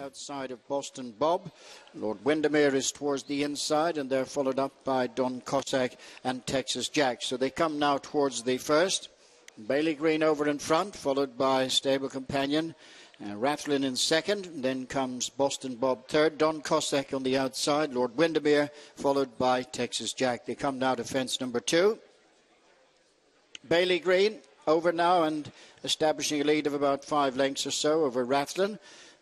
outside of Boston Bob. Lord Windermere is towards the inside, and they're followed up by Don Cossack and Texas Jack. So they come now towards the first. Bailey Green over in front, followed by Stable Companion. Rathlin in second, then comes Boston Bob third, Don Cossack on the outside, Lord Windermere, followed by Texas Jack. They come now to fence number 2. Bailey Green over now and establishing a lead of about 5 lengths or so over Rathlin.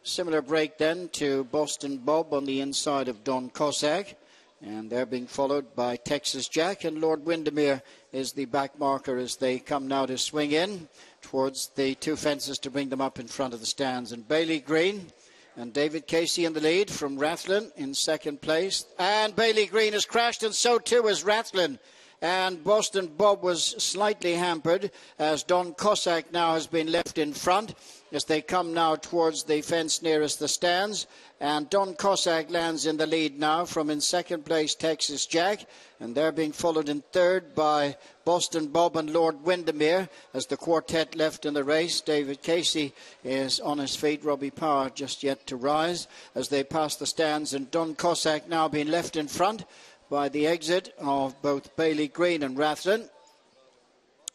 Similar break then to Boston Bob on the inside of Don Cossack. And they're being followed by Texas Jack, and Lord Windermere is the back marker as they come now to swing in towards the 2 fences to bring them up in front of the stands. And Bailey Green and David Casey in the lead from Rathlin in second place. And Bailey Green has crashed, and so too has Rathlin. And Boston Bob was slightly hampered as Don Cossack now has been left in front as they come now towards the fence nearest the stands. And Don Cossack lands in the lead now from in second place Texas Jack. And they're being followed in third by Boston Bob and Lord Windermere as the quartet left in the race. David Casey is on his feet. Robbie Power just yet to rise as they pass the stands. And Don Cossack now being left in front by the exit of both Bailey Green and Rathlin.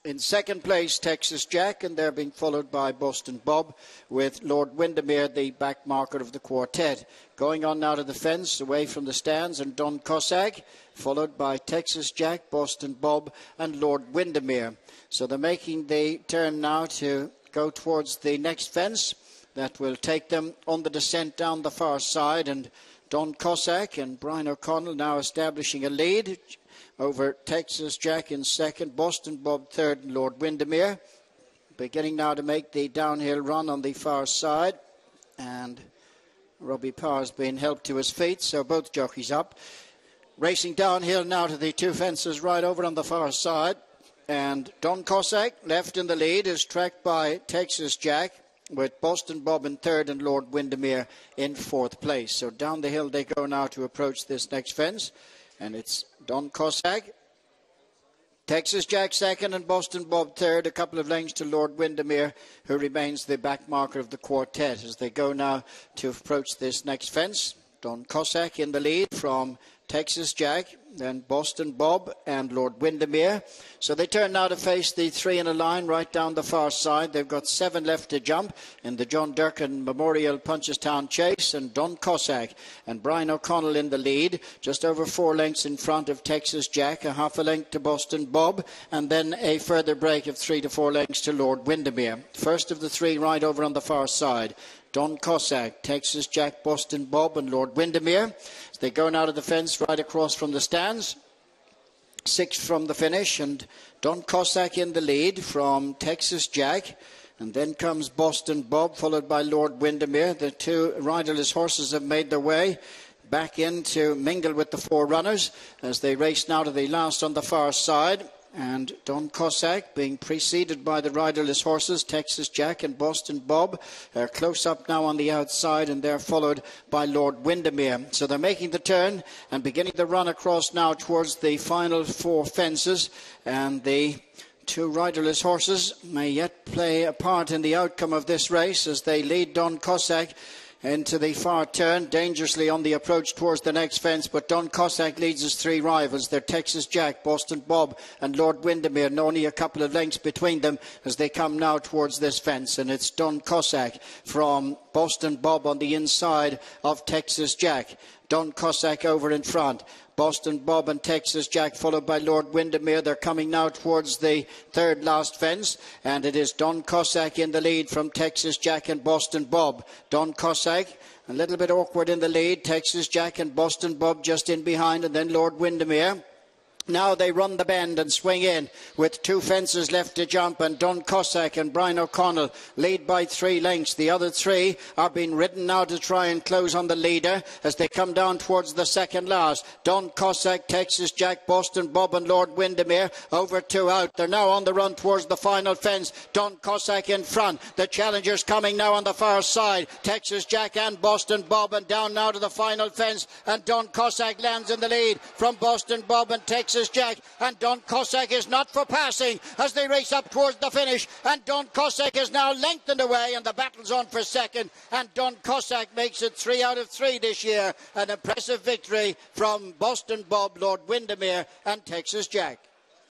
In second place, Texas Jack, and they're being followed by Boston Bob with Lord Windermere, the back marker of the quartet. Going on now to the fence, away from the stands, and Don Cossack, followed by Texas Jack, Boston Bob, and Lord Windermere. So they're making the turn now to go towards the next fence. That will take them on the descent down the far side, and Don Cossack and Brian O'Connell now establishing a lead over Texas Jack in second, Boston Bob third, and Lord Windermere. Beginning now to make the downhill run on the far side. And Robbie Power's been helped to his feet, so both jockeys up. Racing downhill now to the 2 fences right over on the far side. And Don Cossack, left in the lead, is tracked by Texas Jack, with Boston Bob in third and Lord Windermere in 4th place. So down the hill they go now to approach this next fence. And it's Don Cossack, Texas Jack second, and Boston Bob third, a couple of lengths to Lord Windermere, who remains the back marker of the quartet as they go now to approach this next fence. Don Cossack in the lead from Texas Jack, then Boston Bob and Lord Windermere. So they turn now to face the 3 in a line right down the far side. They've got 7 left to jump in the John Durkan Memorial Punchestown Chase, and Don Cossack and Brian O'Connell in the lead, just over 4 lengths in front of Texas Jack, a half a length to Boston Bob, and then a further break of 3 to 4 lengths to Lord Windermere. First of the 3 right over on the far side, Don Cossack, Texas Jack, Boston Bob and Lord Windermere. So they go now to the fence right across from the stands. 6th from the finish, and Don Cossack in the lead from Texas Jack. And then comes Boston Bob, followed by Lord Windermere. The 2 riderless horses have made their way back in to mingle with the 4 runners as they race now to the last on the far side. And Don Cossack being preceded by the riderless horses, Texas Jack and Boston Bob, are close up now on the outside, and they're followed by Lord Windermere. So they're making the turn and beginning the run across now towards the final 4 fences, and the 2 riderless horses may yet play a part in the outcome of this race as they lead Don Cossack into the far turn, dangerously on the approach towards the next fence. But Don Cossack leads his 3 rivals. They're Texas Jack, Boston Bob and Lord Windermere, and only a couple of lengths between them as they come now towards this fence. And it's Don Cossack from Boston Bob on the inside of Texas Jack. Don Cossack over in front. Boston Bob and Texas Jack, followed by Lord Windermere. They're coming now towards the 3rd last fence, and it is Don Cossack in the lead from Texas Jack and Boston Bob. Don Cossack a little bit awkward in the lead, Texas Jack and Boston Bob just in behind, and then Lord Windermere. Now they run the bend and swing in with 2 fences left to jump, and Don Cossack and Brian O'Connell lead by 3 lengths. The other 3 are being ridden now to try and close on the leader as they come down towards the 2nd last. Don Cossack, Texas Jack, Boston Bob and Lord Windermere over 2 out. They're now on the run towards the final fence. Don Cossack in front. The challengers coming now on the far side. Texas Jack and Boston Bob, and down now to the final fence, and Don Cossack lands in the lead from Boston Bob and Texas Texas Jack, and Don Cossack is not for passing as they race up towards the finish, and Don Cossack is now lengthened away, and the battle's on for second, and Don Cossack makes it 3 out of 3 this year. An impressive victory from Boston Bob, Lord Windermere and Texas Jack.